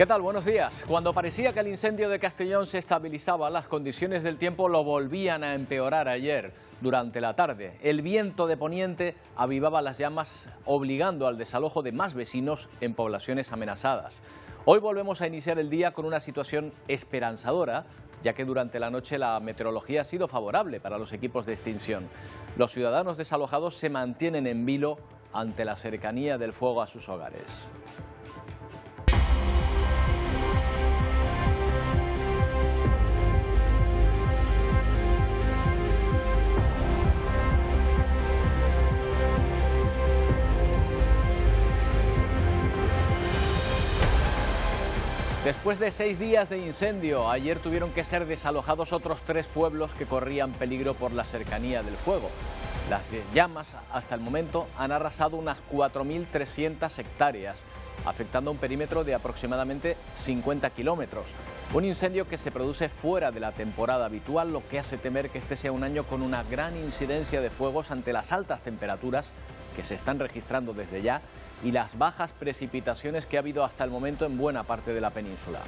¿Qué tal? Buenos días. Cuando parecía que el incendio de Castellón se estabilizaba, las condiciones del tiempo lo volvían a empeorar ayer durante la tarde. El viento de poniente avivaba las llamas, obligando al desalojo de más vecinos en poblaciones amenazadas. Hoy volvemos a iniciar el día con una situación esperanzadora, ya que durante la noche la meteorología ha sido favorable para los equipos de extinción. Los ciudadanos desalojados se mantienen en vilo ante la cercanía del fuego a sus hogares. Después de 6 días de incendio, ayer tuvieron que ser desalojados otros 3 pueblos que corrían peligro por la cercanía del fuego. Las llamas, hasta el momento, han arrasado unas 4.300 hectáreas, afectando un perímetro de aproximadamente 50 kilómetros. Un incendio que se produce fuera de la temporada habitual, lo que hace temer que este sea un año con una gran incidencia de fuegos ante las altas temperaturas que se están registrando desde ya y las bajas precipitaciones que ha habido hasta el momento en buena parte de la península.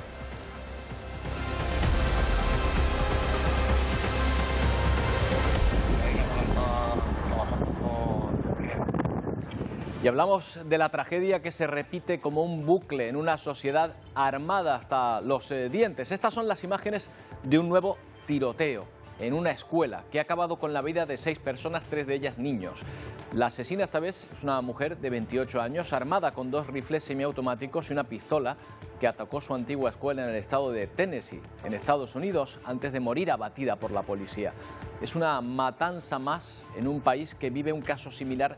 Y hablamos de la tragedia que se repite como un bucle en una sociedad armada hasta los dientes. Estas son las imágenes de un nuevo tiroteo en una escuela que ha acabado con la vida de 6 personas, 3 de ellas niños. La asesina esta vez es una mujer de 28 años, armada con 2 rifles semiautomáticos y una pistola, que atacó su antigua escuela en el estado de Tennessee, en Estados Unidos, antes de morir abatida por la policía. Es una matanza más en un país que vive un caso similar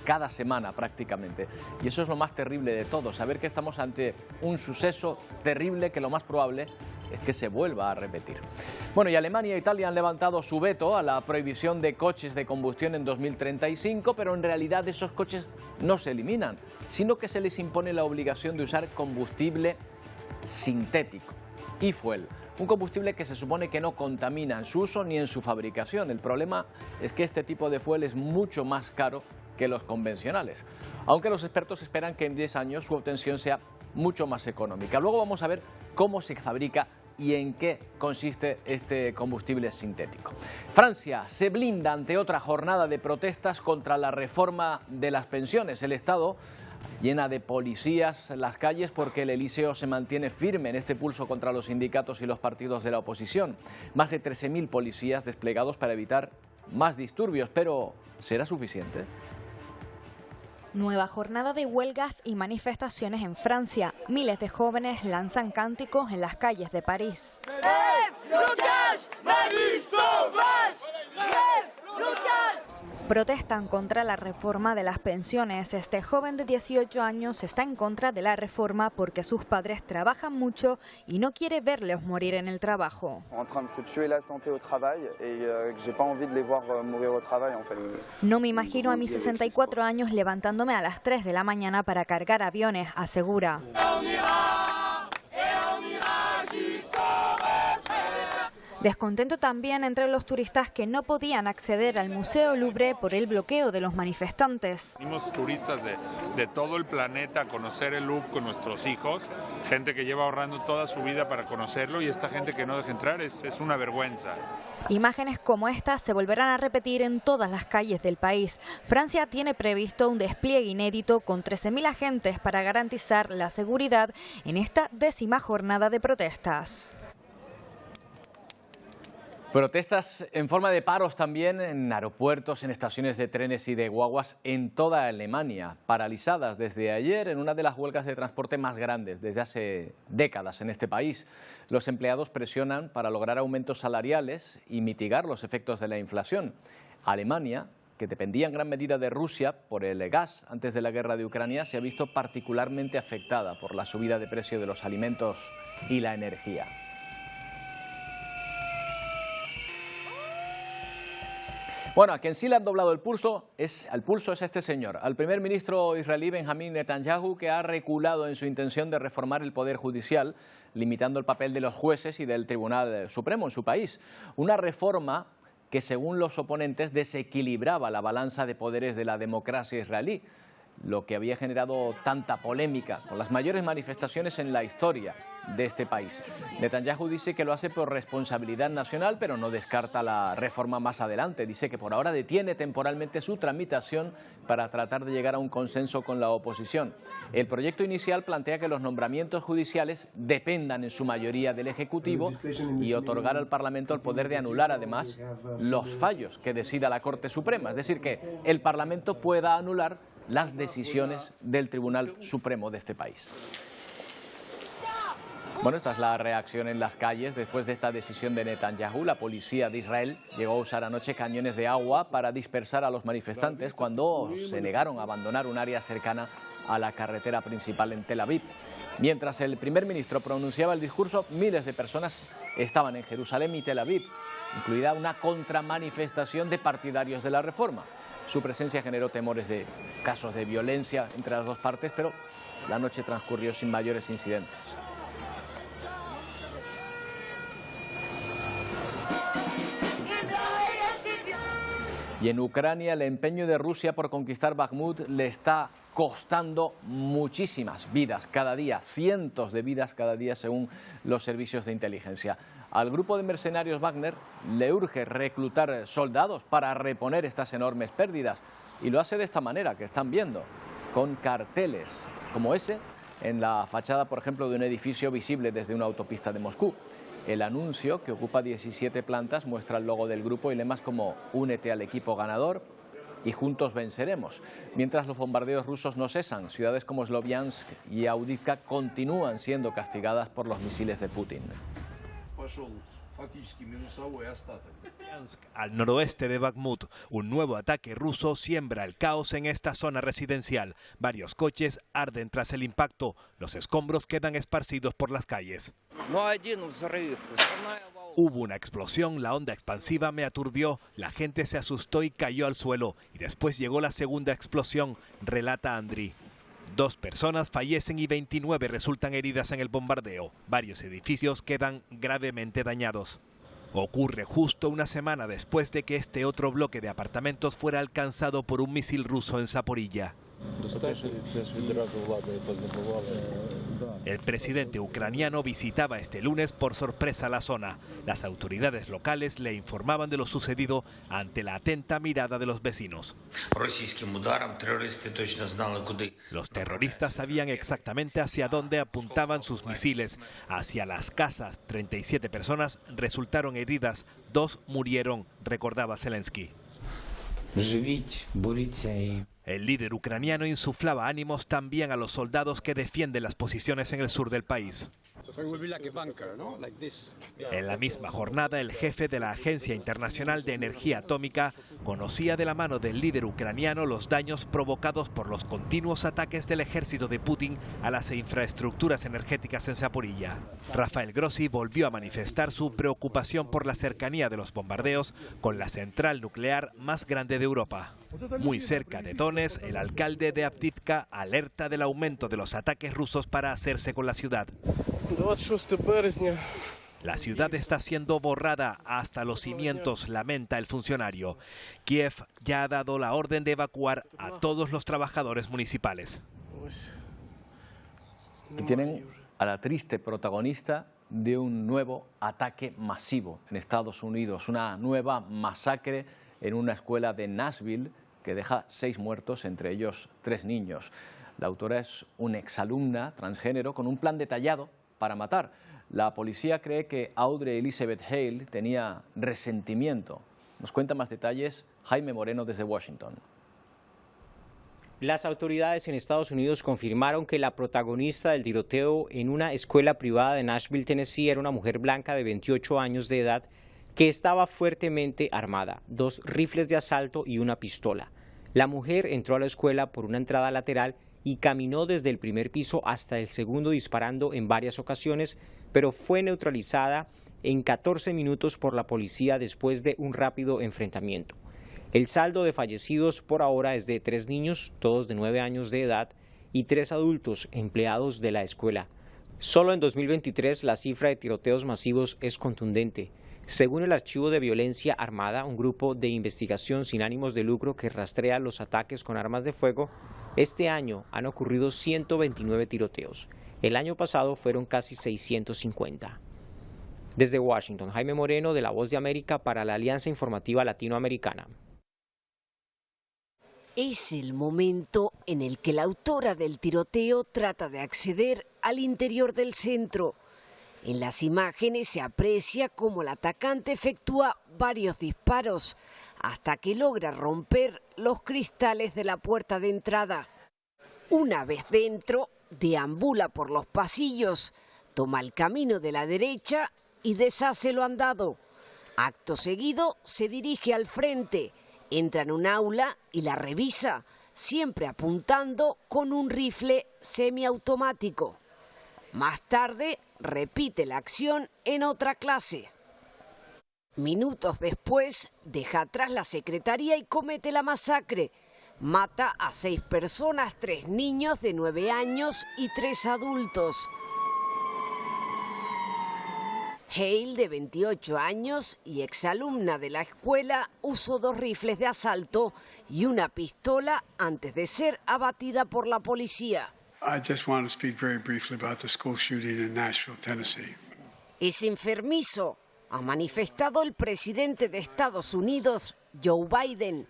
cada semana prácticamente. Y eso es lo más terrible de todo, saber que estamos ante un suceso terrible que lo más probable es que se vuelva a repetir. Bueno, y Alemania e Italia han levantado su veto a la prohibición de coches de combustión en 2035, pero en realidad esos coches no se eliminan, sino que se les impone la obligación de usar combustible sintético, e-fuel, un combustible que se supone que no contamina en su uso ni en su fabricación. El problema es que este tipo de fuel es mucho más caro que los convencionales, aunque los expertos esperan que en 10 años su obtención sea mucho más económica. Luego vamos a ver cómo se fabrica y en qué consiste este combustible sintético. Francia se blinda ante otra jornada de protestas contra la reforma de las pensiones. El Estado llena de policías las calles porque el Elíseo se mantiene firme en este pulso contra los sindicatos y los partidos de la oposición. Más de 13.000 policías desplegados para evitar más disturbios, pero ¿será suficiente? Nueva jornada de huelgas y manifestaciones en Francia. Miles de jóvenes lanzan cánticos en las calles de París. Protestan contra la reforma de las pensiones. Este joven de 18 años está en contra de la reforma porque sus padres trabajan mucho y no quiere verlos morir en el trabajo. No me imagino a mis 64 años levantándome a las 3 de la mañana para cargar aviones, asegura. Descontento también entre los turistas que no podían acceder al Museo Louvre por el bloqueo de los manifestantes. Venimos turistas de todo el planeta a conocer el Louvre con nuestros hijos, gente que lleva ahorrando toda su vida para conocerlo y esta gente que no deja entrar es una vergüenza. Imágenes como estas se volverán a repetir en todas las calles del país. Francia tiene previsto un despliegue inédito con 13.000 agentes para garantizar la seguridad en esta 10ª jornada de protestas. Protestas en forma de paros también en aeropuertos, en estaciones de trenes y de guaguas en toda Alemania, paralizadas desde ayer en una de las huelgas de transporte más grandes desde hace décadas en este país. Los empleados presionan para lograr aumentos salariales y mitigar los efectos de la inflación. Alemania, que dependía en gran medida de Rusia por el gas antes de la guerra de Ucrania, se ha visto particularmente afectada por la subida de precio de los alimentos y la energía. Bueno, a quien sí le han doblado el pulso es este señor, al primer ministro israelí Benjamín Netanyahu, que ha reculado en su intención de reformar el poder judicial, limitando el papel de los jueces y del Tribunal Supremo en su país. Una reforma que, según los oponentes, desequilibraba la balanza de poderes de la democracia israelí. lo que había generado tanta polémica, con las mayores manifestaciones en la historia de este país. Netanyahu dice que lo hace por responsabilidad nacional, pero no descarta la reforma más adelante. Dice que por ahora detiene temporalmente su tramitación para tratar de llegar a un consenso con la oposición. El proyecto inicial plantea que los nombramientos judiciales dependan en su mayoría del Ejecutivo y otorgar al Parlamento el poder de anular además los fallos que decida la Corte Suprema. Es decir, que el Parlamento pueda anular las decisiones del Tribunal Supremo de este país. Bueno, esta es la reacción en las calles después de esta decisión de Netanyahu. La policía de Israel llegó a usar anoche cañones de agua para dispersar a los manifestantes cuando se negaron a abandonar un área cercana a la carretera principal en Tel Aviv. Mientras el primer ministro pronunciaba el discurso, miles de personas estaban en Jerusalén y Tel Aviv, incluida una contramanifestación de partidarios de la reforma. Su presencia generó temores de casos de violencia entre las dos partes, pero la noche transcurrió sin mayores incidentes. Y en Ucrania el empeño de Rusia por conquistar Bakhmut le está costando muchísimas vidas cada día, cientos de vidas cada día según los servicios de inteligencia. Al grupo de mercenarios Wagner le urge reclutar soldados para reponer estas enormes pérdidas y lo hace de esta manera que están viendo, con carteles como ese en la fachada, por ejemplo, de un edificio visible desde una autopista de Moscú. El anuncio, que ocupa 17 plantas, muestra el logo del grupo y lemas como «Únete al equipo ganador» y «Juntos venceremos». Mientras los bombardeos rusos no cesan, ciudades como Sloviansk y Avdiivka continúan siendo castigadas por los misiles de Putin. Al noroeste de Bakhmut, un nuevo ataque ruso siembra el caos en esta zona residencial. Varios coches arden tras el impacto. Los escombros quedan esparcidos por las calles. Hubo una explosión, la onda expansiva me aturdió, la gente se asustó y cayó al suelo. Y después llegó la segunda explosión, relata Andriy. 2 personas fallecen y 29 resultan heridas en el bombardeo. Varios edificios quedan gravemente dañados. Ocurre justo una semana después de que este otro bloque de apartamentos fuera alcanzado por un misil ruso en Zaporilla. El presidente ucraniano visitaba este lunes por sorpresa la zona. Las autoridades locales le informaban de lo sucedido ante la atenta mirada de los vecinos. Los terroristas sabían exactamente hacia dónde apuntaban sus misiles, hacia las casas. 37 personas resultaron heridas, 2 murieron, recordaba Zelensky. El líder ucraniano insuflaba ánimos también a los soldados que defienden las posiciones en el sur del país. En la misma jornada, el jefe de la Agencia Internacional de Energía Atómica conocía de la mano del líder ucraniano los daños provocados por los continuos ataques del ejército de Putin a las infraestructuras energéticas en Zaporilla. Rafael Grossi volvió a manifestar su preocupación por la cercanía de los bombardeos con la central nuclear más grande de Europa. Muy cerca de Donetsk, el alcalde de Avdiivka alerta del aumento de los ataques rusos para hacerse con la ciudad. La ciudad está siendo borrada hasta los cimientos, lamenta el funcionario. Kiev ya ha dado la orden de evacuar a todos los trabajadores municipales. Y tienen a la triste protagonista de un nuevo ataque masivo en Estados Unidos, una nueva masacre en una escuela de Nashville que deja 6 muertos, entre ellos 3 niños. La autora es una exalumna transgénero con un plan detallado para matar. La policía cree que Audrey Elizabeth Hale tenía resentimiento. Nos cuenta más detalles Jaime Moreno desde Washington. Las autoridades en Estados Unidos confirmaron que la protagonista del tiroteo en una escuela privada de Nashville, Tennessee, era una mujer blanca de 28 años de edad que estaba fuertemente armada, 2 rifles de asalto y una pistola. La mujer entró a la escuela por una entrada lateral y caminó desde el primer piso hasta el segundo disparando en varias ocasiones, pero fue neutralizada en 14 minutos por la policía después de un rápido enfrentamiento. El saldo de fallecidos por ahora es de 3 niños, todos de 9 años de edad, y 3 adultos empleados de la escuela. Solo en 2023 la cifra de tiroteos masivos es contundente. Según el Archivo de Violencia Armada, un grupo de investigación sin ánimos de lucro que rastrea los ataques con armas de fuego, este año han ocurrido 129 tiroteos. El año pasado fueron casi 650. Desde Washington, Jaime Moreno, de La Voz de América, para la Alianza Informativa Latinoamericana. Es el momento en el que la autora del tiroteo trata de acceder al interior del centro. En las imágenes se aprecia cómo el atacante efectúa varios disparos hasta que logra romper los cristales de la puerta de entrada. Una vez dentro, deambula por los pasillos, toma el camino de la derecha y deshace lo andado. Acto seguido se dirige al frente, entra en un aula y la revisa, siempre apuntando con un rifle semiautomático. Más tarde repite la acción en otra clase. Minutos después deja atrás la secretaría y comete la masacre. Mata a 6 personas, 3 niños de 9 años y 3 adultos. Hale, de 28 años y exalumna de la escuela, usó 2 rifles de asalto y una pistola antes de ser abatida por la policía. I just want to speak very briefly about the school shooting in Nashville, Tennessee. Es enfermizo, ha manifestado el presidente de Estados Unidos, Joe Biden.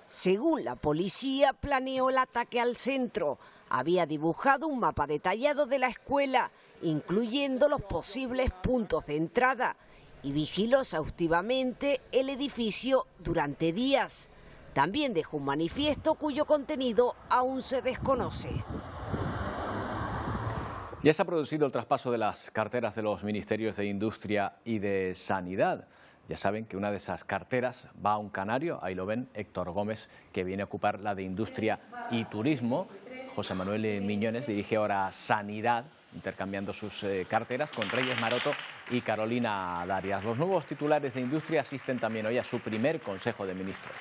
Según la policía, planeó el ataque al centro. Había dibujado un mapa detallado de la escuela, incluyendo los posibles puntos de entrada, y vigiló exhaustivamente el edificio durante días. También dejó un manifiesto cuyo contenido aún se desconoce. Ya se ha producido el traspaso de las carteras de los ministerios de Industria y de Sanidad. Ya saben que una de esas carteras va a un canario, ahí lo ven, Héctor Gómez, que viene a ocupar la de Industria y Turismo. José Manuel Miñones dirige ahora Sanidad, intercambiando sus carteras con Reyes Maroto y Carolina Darias. Los nuevos titulares de Industria asisten también hoy a su primer Consejo de Ministros.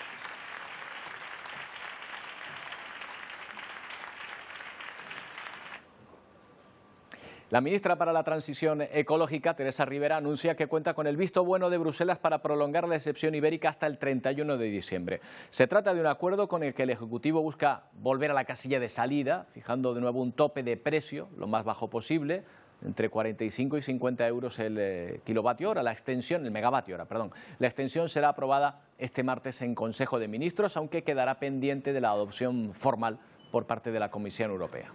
La ministra para la Transición Ecológica, Teresa Rivera, anuncia que cuenta con el visto bueno de Bruselas para prolongar la excepción ibérica hasta el 31 de diciembre. Se trata de un acuerdo con el que el Ejecutivo busca volver a la casilla de salida, fijando de nuevo un tope de precio lo más bajo posible, entre 45 y 50 euros el kilovatio hora, el megavatio hora, perdón. La extensión será aprobada este martes en Consejo de Ministros, aunque quedará pendiente de la adopción formal por parte de la Comisión Europea.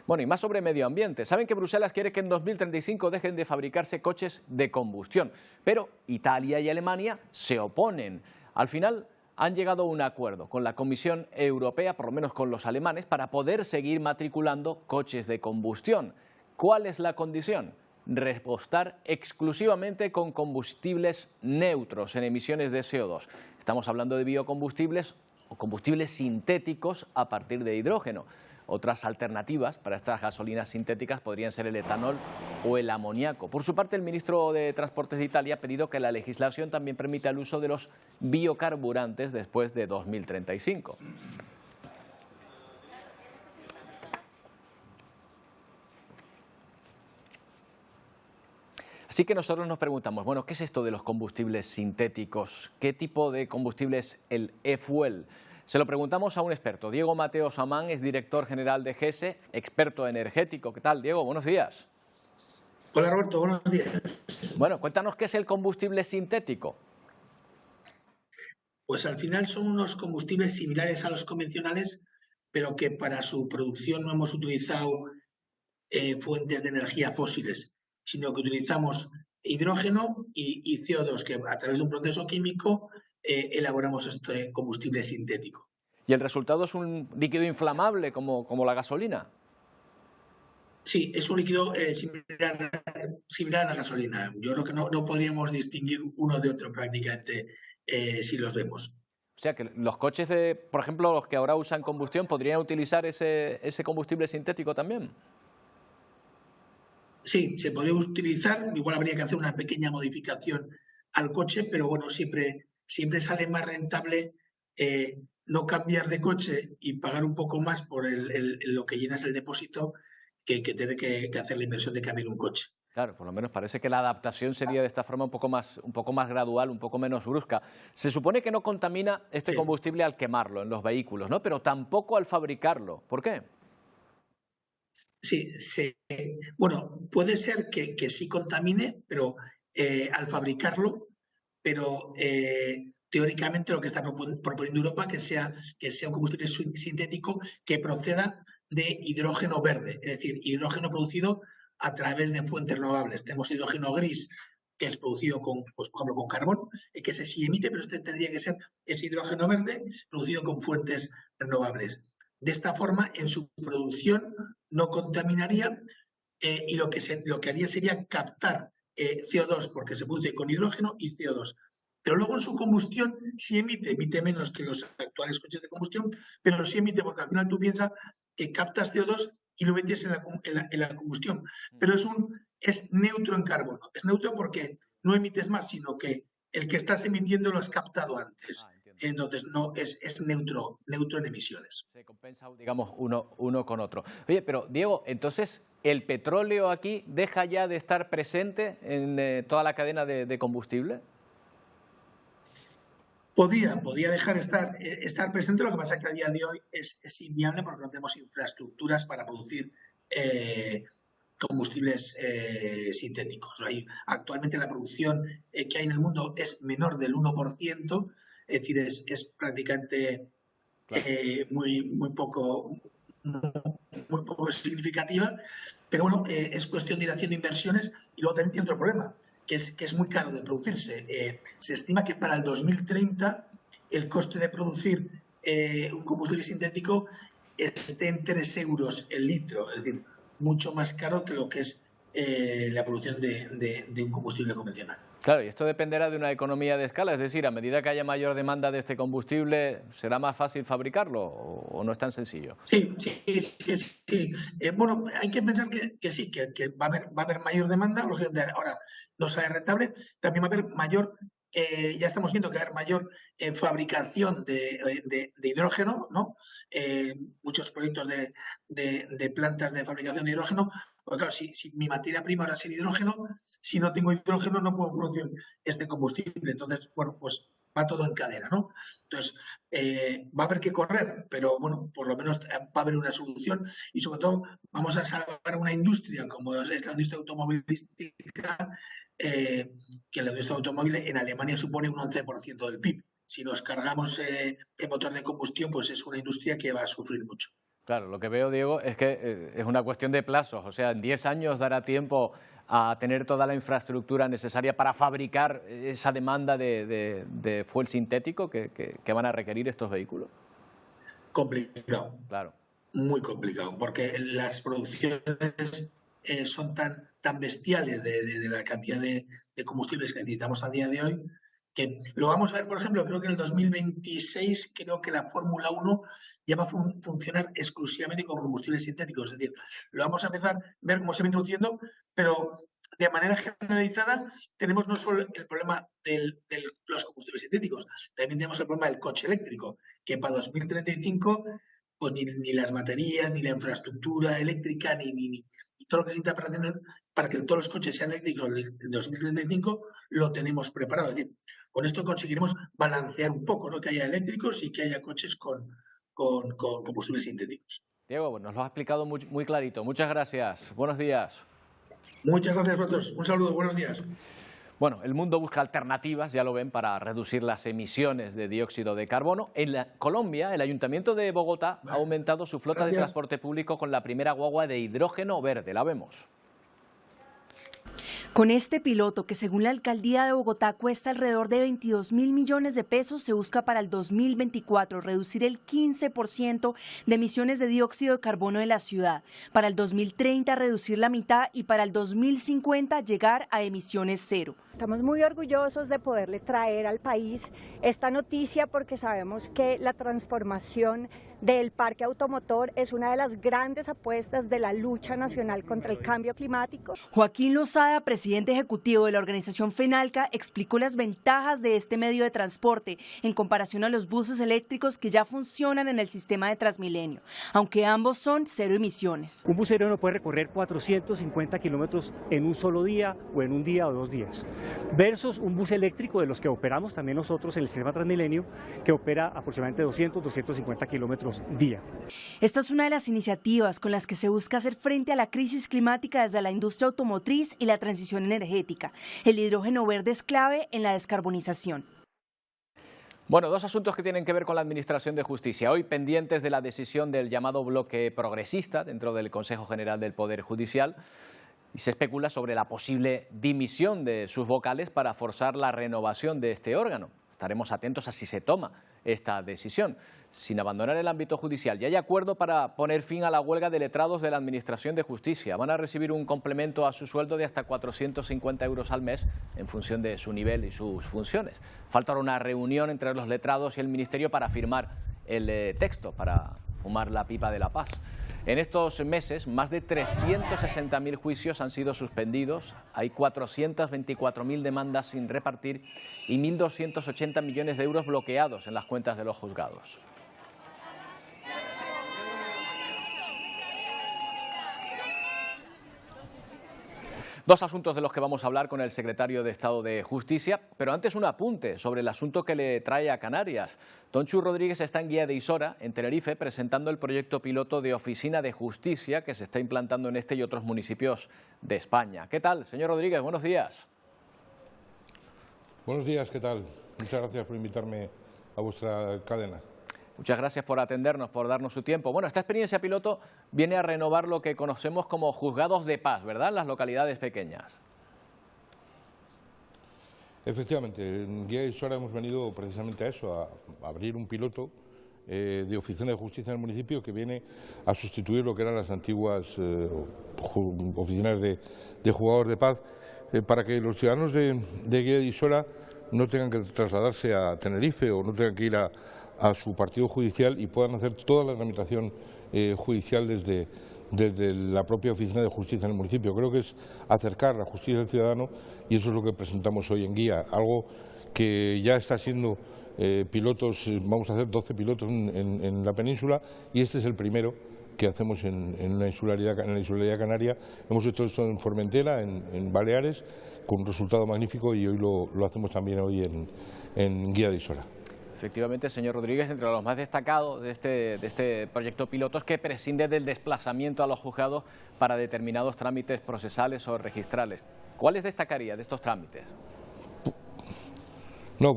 Bueno, y más sobre medio ambiente. Saben que Bruselas quiere que en 2035 dejen de fabricarse coches de combustión, pero Italia y Alemania se oponen. Al final han llegado a un acuerdo con la Comisión Europea, por lo menos con los alemanes, para poder seguir matriculando coches de combustión. ¿Cuál es la condición? Repostar exclusivamente con combustibles neutros en emisiones de CO2. Estamos hablando de biocombustibles o combustibles sintéticos a partir de hidrógeno. Otras alternativas para estas gasolinas sintéticas podrían ser el etanol o el amoníaco. Por su parte, el ministro de Transportes de Italia ha pedido que la legislación también permita el uso de los biocarburantes después de 2035. Así que nosotros nos preguntamos, bueno, ¿qué es esto de los combustibles sintéticos? ¿Qué tipo de combustible es el e-fuel? Se lo preguntamos a un experto. Diego Mateo Samán es director general de GESE, experto energético. ¿Qué tal, Diego? Buenos días. Hola, Roberto. Buenos días. Bueno, cuéntanos qué es el combustible sintético. Pues al final son unos combustibles similares a los convencionales, pero que para su producción no hemos utilizado fuentes de energía fósiles, sino que utilizamos hidrógeno y CO2, que a través de un proceso químico elaboramos este combustible sintético. ¿Y el resultado es un líquido inflamable como la gasolina? Sí, es un líquido similar a la gasolina. Yo creo que no podríamos distinguir uno de otro prácticamente si los vemos. O sea que los coches, por ejemplo, los que ahora usan combustión, ¿podrían utilizar ese combustible sintético también? Sí, se podría utilizar. Igual habría que hacer una pequeña modificación al coche, pero bueno, siempre sale más rentable no cambiar de coche y pagar un poco más por lo que llenas el depósito tener que hacer la inversión de cambiar un coche. Claro, por lo menos parece que la adaptación sería de esta forma un poco más gradual, un poco menos brusca. Se supone que no contamina este combustible al quemarlo en los vehículos, ¿no? Pero tampoco al fabricarlo. ¿Por qué? Sí, bueno, puede ser que sí contamine, pero al fabricarlo, pero teóricamente lo que está proponiendo Europa que sea un combustible sintético que proceda de hidrógeno verde, es decir, hidrógeno producido a través de fuentes renovables. Tenemos hidrógeno gris, que es producido con, pues, por ejemplo, con carbón, que ese sí emite, pero este tendría que ser ese hidrógeno verde producido con fuentes renovables. De esta forma, en su producción no contaminaría y lo que haría sería captar CO2, porque se produce con hidrógeno y CO2. Pero luego en su combustión sí emite menos que los actuales coches de combustión, pero sí emite, porque al final tú piensas que captas CO2 y lo metes en la combustión. Pero es neutro en carbono. Es neutro porque no emites más, sino que el que estás emitiendo lo has captado antes. Entonces no es neutro en emisiones. Se compensa, digamos, uno con otro. Oye, pero Diego, entonces, ¿el petróleo aquí deja ya de estar presente en toda la cadena de combustible? Podía dejar estar presente, lo que pasa es que a día de hoy es inviable porque no tenemos infraestructuras para producir combustibles sintéticos. Actualmente la producción que hay en el mundo es menor del 1%, es decir, es prácticamente muy poco significativa, pero bueno, es cuestión de ir haciendo inversiones y luego también tiene otro problema, que es muy caro de producirse. Se estima que para el 2030 el coste de producir un combustible sintético esté en 3 euros el litro, es decir, mucho más caro que lo que es la producción de un combustible convencional. Claro, y esto dependerá de una economía de escala, es decir, a medida que haya mayor demanda de este combustible, ¿será más fácil fabricarlo o no es tan sencillo? Sí. Bueno, hay que pensar que sí, que va a haber mayor demanda, ahora no sale rentable, también va a haber mayor, ya estamos viendo que va a haber mayor fabricación de hidrógeno, ¿no? Muchos proyectos de plantas de fabricación de hidrógeno. Porque claro, si mi materia prima ahora es el hidrógeno, si no tengo hidrógeno no puedo producir este combustible. Entonces, bueno, pues va todo en cadena, ¿no? Entonces, va a haber que correr, pero bueno, por lo menos va a haber una solución y sobre todo vamos a salvar una industria como es la industria automovilística, que la industria automóvil en Alemania supone un 11% del PIB. Si nos cargamos el motor de combustión, pues es una industria que va a sufrir mucho. Claro, lo que veo, Diego, es que es una cuestión de plazos. O sea, en 10 años dará tiempo a tener toda la infraestructura necesaria para fabricar esa demanda de fuel sintético que van a requerir estos vehículos. Complicado. Claro. Muy complicado, porque las producciones son tan bestiales de la cantidad de combustibles que necesitamos a día de hoy, que lo vamos a ver, por ejemplo, creo que en el 2026 creo que la Fórmula 1 ya va a funcionar exclusivamente con combustibles sintéticos. Es decir, lo vamos a empezar a ver cómo se va introduciendo, pero de manera generalizada tenemos no solo el problema de los combustibles sintéticos, también tenemos el problema del coche eléctrico, que para 2035 pues ni las baterías, ni la infraestructura eléctrica, ni todo lo que necesita para que todos los coches sean eléctricos en 2035 lo tenemos preparado. Es decir, con esto conseguiremos balancear un poco, ¿no? Que haya eléctricos y que haya coches con combustibles sintéticos. Diego, nos lo has explicado muy clarito. Muchas gracias. Buenos días. Muchas gracias a vosotros. Un saludo. Buenos días. Bueno, el mundo busca alternativas, ya lo ven, para reducir las emisiones de dióxido de carbono. En Colombia, el Ayuntamiento de Bogotá ha aumentado su flota de transporte público con la primera guagua de hidrógeno verde. La vemos. Con este piloto, que según la Alcaldía de Bogotá cuesta alrededor de 22.000 millones de pesos, se busca para el 2024 reducir el 15% de emisiones de dióxido de carbono de la ciudad, para el 2030 reducir la mitad y para el 2050 llegar a emisiones cero. Estamos muy orgullosos de poderle traer al país esta noticia porque sabemos que la transformación del parque automotor es una de las grandes apuestas de la lucha nacional contra el cambio climático. Joaquín Lozada, presidente ejecutivo de la organización FENALCA, explicó las ventajas de este medio de transporte en comparación a los buses eléctricos que ya funcionan en el sistema de Transmilenio, aunque ambos son cero emisiones. Un bus aéreo no puede recorrer 450 kilómetros en un solo día o en un día o 2 días, versus un bus eléctrico de los que operamos también nosotros en el sistema Transmilenio, que opera aproximadamente 200-250 kilómetros día. Esta es una de las iniciativas con las que se busca hacer frente a la crisis climática desde la industria automotriz y la transición energética. El hidrógeno verde es clave en la descarbonización. Bueno, dos asuntos que tienen que ver con la Administración de Justicia. Hoy pendientes de la decisión del llamado bloque progresista dentro del Consejo General del Poder Judicial, y se especula sobre la posible dimisión de sus vocales para forzar la renovación de este órgano. Estaremos atentos a si se toma esta decisión. Sin abandonar el ámbito judicial, ya hay acuerdo para poner fin a la huelga de letrados de la Administración de Justicia. Van a recibir un complemento a su sueldo de hasta 450 euros al mes en función de su nivel y sus funciones. Falta ahora una reunión entre los letrados y el Ministerio para firmar el texto, para fumar la pipa de la paz. En estos meses, más de 360.000 juicios han sido suspendidos, hay 424.000 demandas sin repartir y 1.280 millones de euros bloqueados en las cuentas de los juzgados. Dos asuntos de los que vamos a hablar con el secretario de Estado de Justicia, pero antes un apunte sobre el asunto que le trae a Canarias. Tonchu Rodríguez está en Guía de Isora, en Tenerife, presentando el proyecto piloto de Oficina de Justicia que se está implantando en este y otros municipios de España. ¿Qué tal, señor Rodríguez? Buenos días. Buenos días, ¿qué tal? Muchas gracias por invitarme a vuestra cadena. Muchas gracias por atendernos, por darnos su tiempo. Bueno, esta experiencia piloto viene a renovar lo que conocemos como juzgados de paz, ¿verdad?, en las localidades pequeñas. Efectivamente, en Guía de Isora hemos venido precisamente a eso, a abrir un piloto de oficina de justicia en el municipio que viene a sustituir lo que eran las antiguas oficinas de juzgados de paz, para que los ciudadanos de Guía de Isora no tengan que trasladarse a Tenerife o no tengan que ir a su partido judicial y puedan hacer toda la tramitación judicial desde la propia oficina de justicia en el municipio. Creo que es acercar la justicia al ciudadano y eso es lo que presentamos hoy en Guía, algo que ya está siendo pilotos, vamos a hacer 12 pilotos en la península y este es el primero que hacemos en la insularidad canaria. Hemos hecho esto en Formentera, en Baleares, con un resultado magnífico y hoy lo hacemos también hoy en Guía de Isora. Efectivamente, señor Rodríguez, entre los más destacados de este proyecto piloto es que prescinde del desplazamiento a los juzgados para determinados trámites procesales o registrales. ¿Cuáles destacaría de estos trámites? No,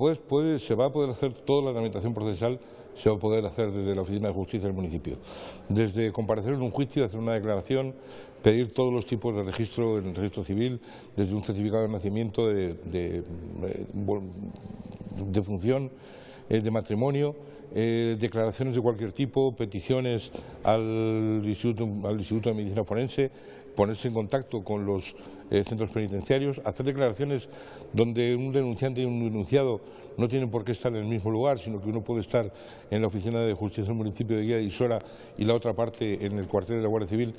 se va a poder hacer toda la tramitación procesal, se va a poder hacer desde la Oficina de Justicia del municipio. Desde comparecer en un juicio, hacer una declaración, pedir todos los tipos de registro en el registro civil, desde un certificado de nacimiento, de función, de matrimonio, declaraciones de cualquier tipo, peticiones al Instituto de Medicina Forense, ponerse en contacto con los centros penitenciarios, hacer declaraciones donde un denunciante y un denunciado no tienen por qué estar en el mismo lugar, sino que uno puede estar en la Oficina de Justicia del municipio de Guía de Isora y la otra parte en el cuartel de la Guardia Civil,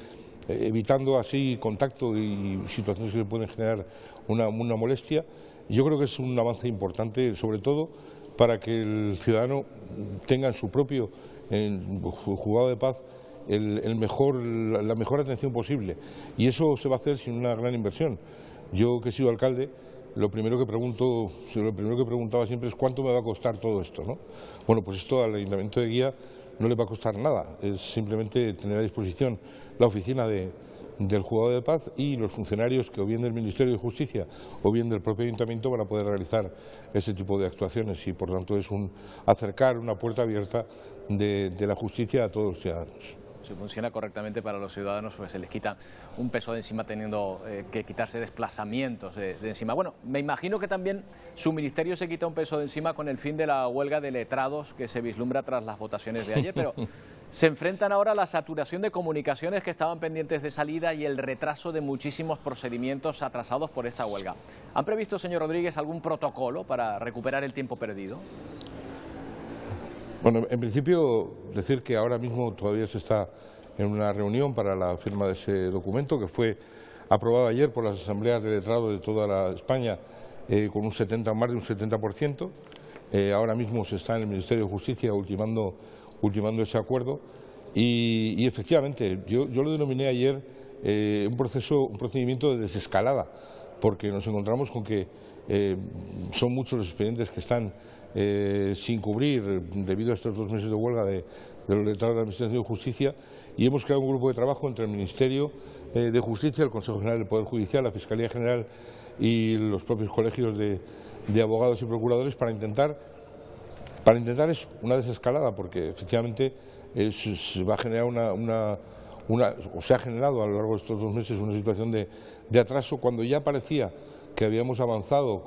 evitando así contacto y situaciones que le pueden generar una molestia. Yo creo que es un avance importante, sobre todo para que el ciudadano tenga en su propio juzgado de paz la mejor atención posible. Y eso se va a hacer sin una gran inversión. Yo, que he sido alcalde, lo primero que preguntaba siempre es ¿cuánto me va a costar todo esto?, ¿no? Bueno, pues esto al Ayuntamiento de Guía no le va a costar nada, es simplemente tener a disposición la oficina del juzgado de paz y los funcionarios que o bien del Ministerio de Justicia o bien del propio Ayuntamiento van a poder realizar ese tipo de actuaciones y por tanto es acercar una puerta abierta de la justicia a todos los ciudadanos. Si funciona correctamente para los ciudadanos, pues se les quita un peso de encima teniendo que quitarse desplazamientos de encima. Bueno, me imagino que también su ministerio se quita un peso de encima con el fin de la huelga de letrados que se vislumbra tras las votaciones de ayer, pero se enfrentan ahora a la saturación de comunicaciones que estaban pendientes de salida y el retraso de muchísimos procedimientos atrasados por esta huelga. ¿Han previsto, señor Rodríguez, algún protocolo para recuperar el tiempo perdido? Bueno, en principio decir que ahora mismo todavía se está en una reunión para la firma de ese documento que fue aprobado ayer por las asambleas de letrados de toda la España con un más de un 70%. Ahora mismo se está en el Ministerio de Justicia ultimando ese acuerdo y efectivamente yo lo denominé ayer un procedimiento de desescalada, porque nos encontramos con que son muchos los expedientes que están sin cubrir debido a estos 2 meses de huelga de los letrados de la Administración de Justicia, y hemos creado un grupo de trabajo entre el Ministerio de Justicia, el Consejo General del Poder Judicial, la Fiscalía General y los propios colegios de abogados y procuradores para intentar eso, una desescalada, porque efectivamente va a generar o se ha generado a lo largo de estos 2 meses una situación de atraso cuando ya parecía que habíamos avanzado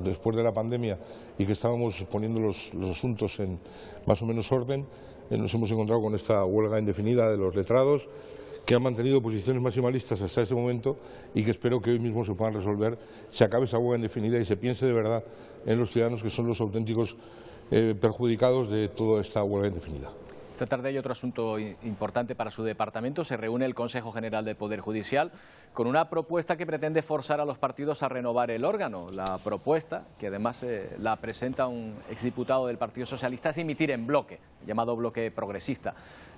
después de la pandemia y que estábamos poniendo los asuntos en más o menos orden. Nos hemos encontrado con esta huelga indefinida de los letrados, que han mantenido posiciones maximalistas hasta este momento y que espero que hoy mismo se puedan resolver, se acabe esa huelga indefinida y se piense de verdad en los ciudadanos, que son los auténticos perjudicados de toda esta huelga indefinida. Esta tarde hay otro asunto importante para su departamento. Se reúne el Consejo General del Poder Judicial con una propuesta que pretende forzar a los partidos a renovar el órgano. La propuesta, que además la presenta un exdiputado del Partido Socialista, es emitir en bloque, llamado bloque progresista.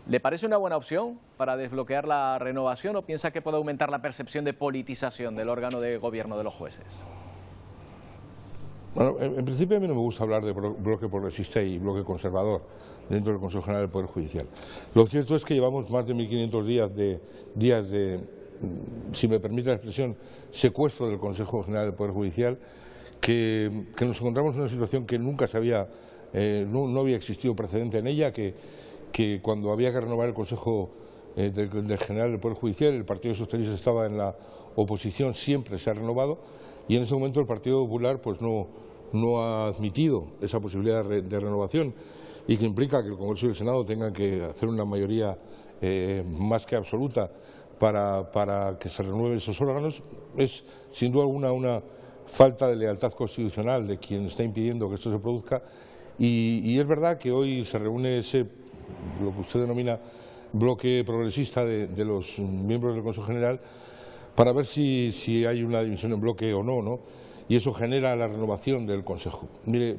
¿Le parece una buena opción para desbloquear la renovación o piensa que puede aumentar la percepción de politización del órgano de gobierno de los jueces? Bueno, en principio a mí no me gusta hablar de bloque progresista y bloque conservador dentro del Consejo General del Poder Judicial. Lo cierto es que llevamos más de 1.500 días de, si me permite la expresión, secuestro del Consejo General del Poder Judicial, que nos encontramos en una situación que nunca no había existido precedente en ella, que cuando había que renovar el Consejo del General del Poder Judicial, el Partido Socialista estaba en la oposición, siempre se ha renovado, y en ese momento el Partido Popular pues no ha admitido esa posibilidad de renovación, y que implica que el Congreso y el Senado tengan que hacer una mayoría más que absoluta para que se renueven esos órganos. Es sin duda alguna una falta de lealtad constitucional de quien está impidiendo que esto se produzca, y es verdad que hoy se reúne lo que usted denomina bloque progresista de los miembros del Consejo General para ver si hay una división en bloque o no, y eso genera la renovación del Consejo. Mire,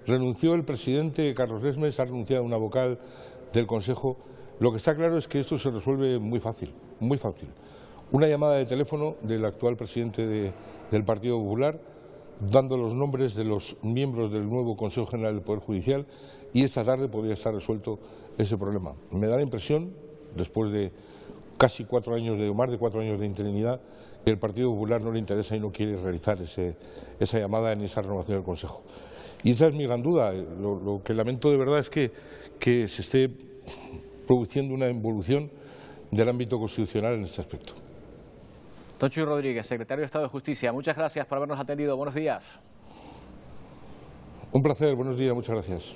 renunció el presidente Carlos Lesmes, ha renunciado una vocal del Consejo. Lo que está claro es que esto se resuelve muy fácil, muy fácil. Una llamada de teléfono del actual presidente del Partido Popular, dando los nombres de los miembros del nuevo Consejo General del Poder Judicial, y esta tarde podría estar resuelto ese problema. Me da la impresión, después de casi más de 4 años de interinidad, que el Partido Popular no le interesa y no quiere realizar esa llamada ni esa renovación del Consejo. Y esa es mi gran duda. Lo que lamento de verdad es que se esté produciendo una involución del ámbito constitucional en este aspecto. Don Chuy Rodríguez, secretario de Estado de Justicia, muchas gracias por habernos atendido. Buenos días. Un placer, buenos días, muchas gracias.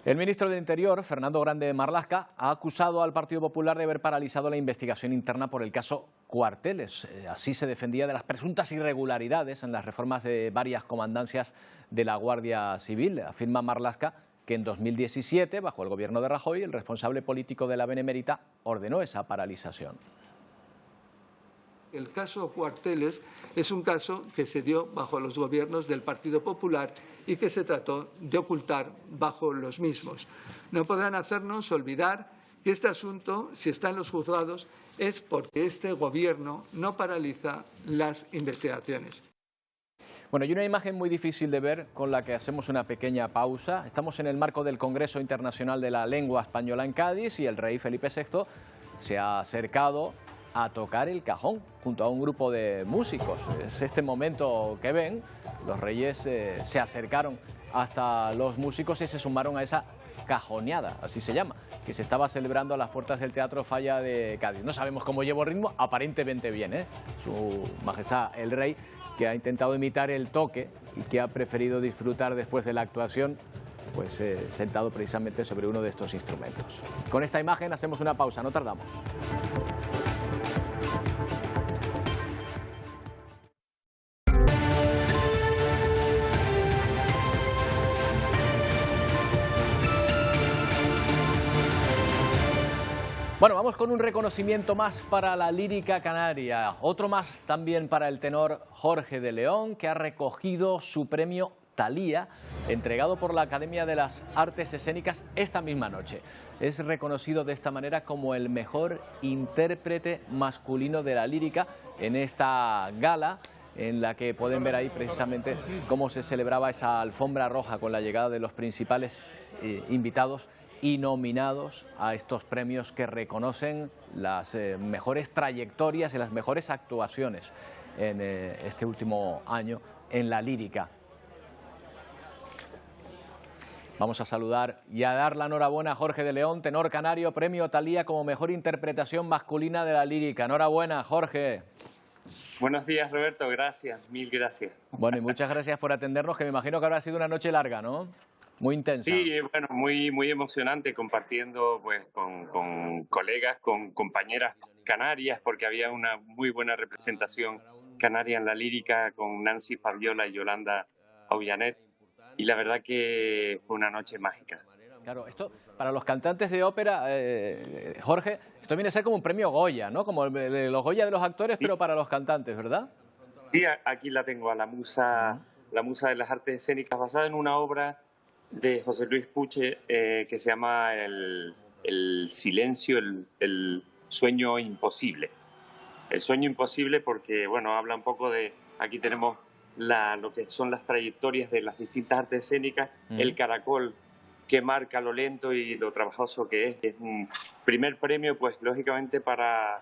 El ministro del Interior, Fernando Grande Marlaska, ha acusado al Partido Popular de haber paralizado la investigación interna por el caso Cuarteles. Así se defendía de las presuntas irregularidades en las reformas de varias comandancias de la Guardia Civil. Afirma Marlaska que en 2017, bajo el gobierno de Rajoy, el responsable político de la Benemérita ordenó esa paralización. El caso Cuarteles es un caso que se dio bajo los gobiernos del Partido Popular y que se trató de ocultar bajo los mismos. No podrán hacernos olvidar que este asunto, si está en los juzgados, es porque este gobierno no paraliza las investigaciones. Bueno, y una imagen muy difícil de ver con la que hacemos una pequeña pausa. Estamos en el marco del Congreso Internacional de la Lengua Española en Cádiz y el rey Felipe VI se ha acercado a tocar el cajón junto a un grupo de músicos. Es este momento que ven, los reyes se acercaron hasta los músicos y se sumaron a esa cajoneada, así se llama, que se estaba celebrando a las puertas del Teatro Falla de Cádiz. No sabemos cómo llevó el ritmo, aparentemente bien, Su Majestad el Rey, que ha intentado imitar el toque y que ha preferido disfrutar después de la actuación, pues sentado precisamente sobre uno de estos instrumentos. Con esta imagen hacemos una pausa, no tardamos. Bueno, vamos con un reconocimiento más para la lírica canaria, otro más también para el tenor Jorge de León, que ha recogido su premio Thalía, entregado por la Academia de las Artes Escénicas esta misma noche. Es reconocido de esta manera como el mejor intérprete masculino de la lírica en esta gala, en la que pueden ver ahí precisamente cómo se celebraba esa alfombra roja con la llegada de los principales invitados y nominados a estos premios que reconocen las mejores trayectorias y las mejores actuaciones en este último año en la lírica. Vamos a saludar y a dar la enhorabuena a Jorge de León, tenor canario, premio Thalía como mejor interpretación masculina de la lírica. Enhorabuena, Jorge. Buenos días, Roberto, gracias, mil gracias. Bueno, y muchas gracias por atendernos, que me imagino que habrá sido una noche larga, ¿no? Muy intensa. Sí, bueno, muy emocionante, compartiendo pues con colegas, con compañeras canarias, porque había una muy buena representación canaria en la lírica con Nancy Fabiola y Yolanda Aullanet, y la verdad que fue una noche mágica. Claro, esto para los cantantes de ópera, Jorge, esto viene a ser como un premio Goya, ¿no? Como los Goya de los actores, pero para los cantantes, ¿verdad? Sí, aquí la tengo, a la musa de las artes escénicas, basada en una obra de José Luis Puche que se llama El silencio, el sueño imposible. El sueño imposible porque, bueno, habla un poco de, aquí tenemos lo que son las trayectorias de las distintas artes escénicas, el caracol que marca lo lento y lo trabajoso que es. Es un primer premio, pues lógicamente para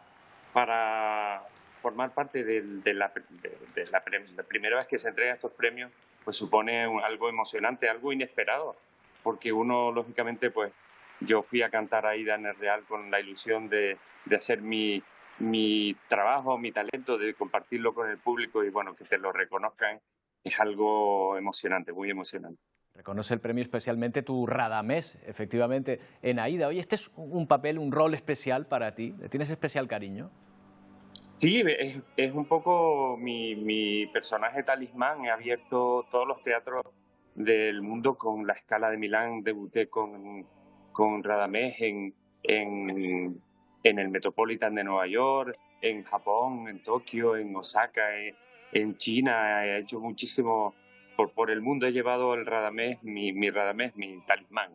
formar parte de la primera vez que se entregan estos premios, pues supone algo emocionante, algo inesperado, porque uno, lógicamente, pues yo fui a cantar a Aida en el Real con la ilusión de hacer mi trabajo, mi talento, de compartirlo con el público y, bueno, que te lo reconozcan es algo emocionante, muy emocionante. Reconoce el premio especialmente tu Radamés, efectivamente, en Aida. Oye, este es un papel, un rol especial para ti, ¿le tienes especial cariño? Sí, es un poco mi personaje talismán. He abierto todos los teatros del mundo con la Scala de Milán. Debuté con Radamés en el Metropolitan de Nueva York, en Japón, en Tokio, en Osaka, en China. He hecho muchísimo por el mundo. He llevado el Radamés, mi Radamés, mi talismán.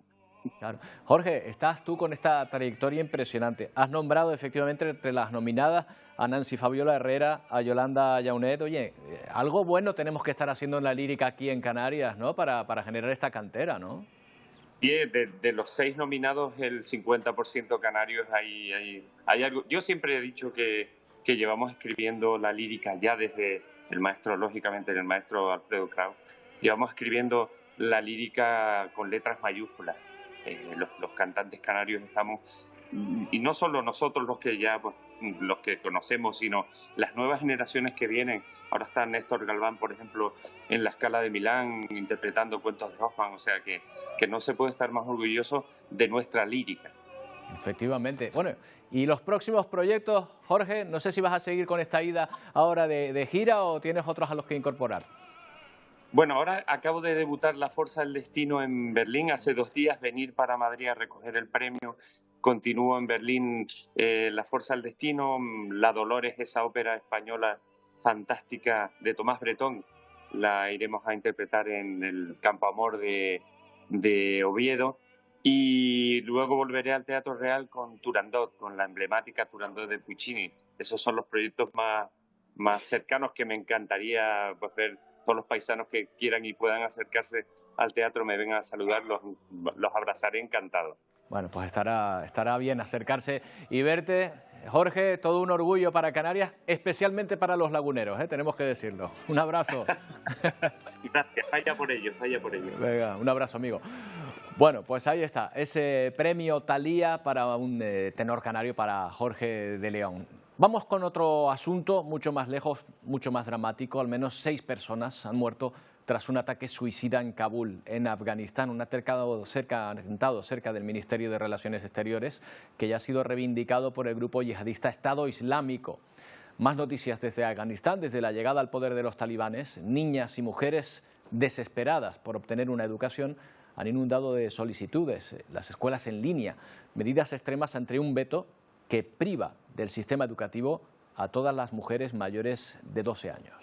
Claro. Jorge, estás tú con esta trayectoria impresionante. Has nombrado efectivamente entre las nominadas a Nancy Fabiola Herrera, a Yolanda Aullanet. Oye, algo bueno tenemos que estar haciendo en la lírica aquí en Canarias, ¿no? Para generar esta cantera, ¿no? Sí, de los 6 nominados, el 50% canarios, hay algo. Yo siempre he dicho que llevamos escribiendo la lírica ya desde el maestro, lógicamente, el maestro Alfredo Kraus. Llevamos escribiendo la lírica con letras mayúsculas. Los cantantes canarios estamos, y no solo nosotros los que ya, pues, los que conocemos, sino las nuevas generaciones que vienen. Ahora está Néstor Galván, por ejemplo, en la Scala de Milán interpretando cuentos de Hoffmann, o sea que no se puede estar más orgulloso de nuestra lírica. Efectivamente. Bueno, y los próximos proyectos, Jorge, no sé si vas a seguir con esta ida ahora de gira o tienes otros a los que incorporar. Bueno, ahora acabo de debutar La Forza del Destino en Berlín. Hace 2 días venir para Madrid a recoger el premio. Continúo en Berlín La Forza del Destino, La Dolores, esa ópera española fantástica de Tomás Bretón. La iremos a interpretar en el Campo Amor de Oviedo. Y luego volveré al Teatro Real con Turandot, con la emblemática Turandot de Puccini. Esos son los proyectos más cercanos que me encantaría, pues, ver. Todos los paisanos que quieran y puedan acercarse al teatro me vengan a saludar, los abrazaré encantado. Bueno, pues estará bien acercarse y verte. Jorge, todo un orgullo para Canarias, especialmente para los laguneros, tenemos que decirlo. Un abrazo. Gracias, vaya por ellos, vaya por ellos. Venga, un abrazo, amigo. Bueno, pues ahí está, ese premio Thalía para un tenor canario, para Jorge de León. Vamos con otro asunto mucho más lejos, mucho más dramático. Al menos 6 personas han muerto tras un ataque suicida en Kabul, en Afganistán, un atentado cerca del Ministerio de Relaciones Exteriores, que ya ha sido reivindicado por el grupo yihadista Estado Islámico. Más noticias desde Afganistán, desde la llegada al poder de los talibanes. Niñas y mujeres desesperadas por obtener una educación han inundado de solicitudes las escuelas en línea, medidas extremas ante un veto que priva del sistema educativo a todas las mujeres mayores de 12 años.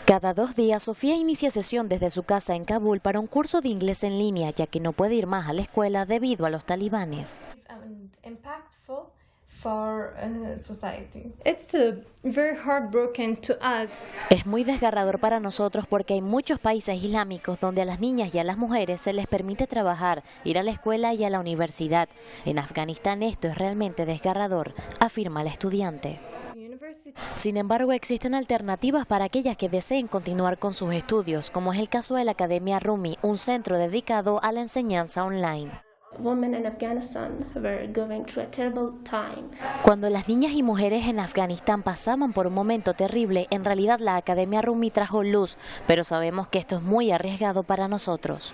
Cada 2 días, Sofía inicia sesión desde su casa en Kabul para un curso de inglés en línea, ya que no puede ir más a la escuela debido a los talibanes. Es muy desgarrador para nosotros porque hay muchos países islámicos donde a las niñas y a las mujeres se les permite trabajar, ir a la escuela y a la universidad. En Afganistán esto es realmente desgarrador, afirma la estudiante. Sin embargo, existen alternativas para aquellas que deseen continuar con sus estudios, como es el caso de la Academia Rumi, un centro dedicado a la enseñanza online. Cuando las niñas y mujeres en Afganistán pasaban por un momento terrible, en realidad la Academia Rumi trajo luz, pero sabemos que esto es muy arriesgado para nosotros.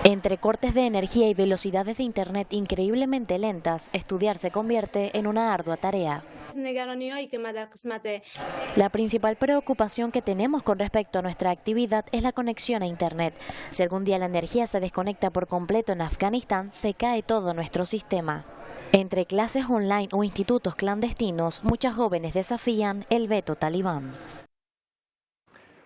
Entre cortes de energía y velocidades de internet increíblemente lentas, estudiar se convierte en una ardua tarea. La principal preocupación que tenemos con respecto a nuestra actividad es la conexión a internet. Si algún día la energía se desconecta por completo en Afganistán, se cae todo nuestro sistema. Entre clases online o institutos clandestinos, muchas jóvenes desafían el veto talibán.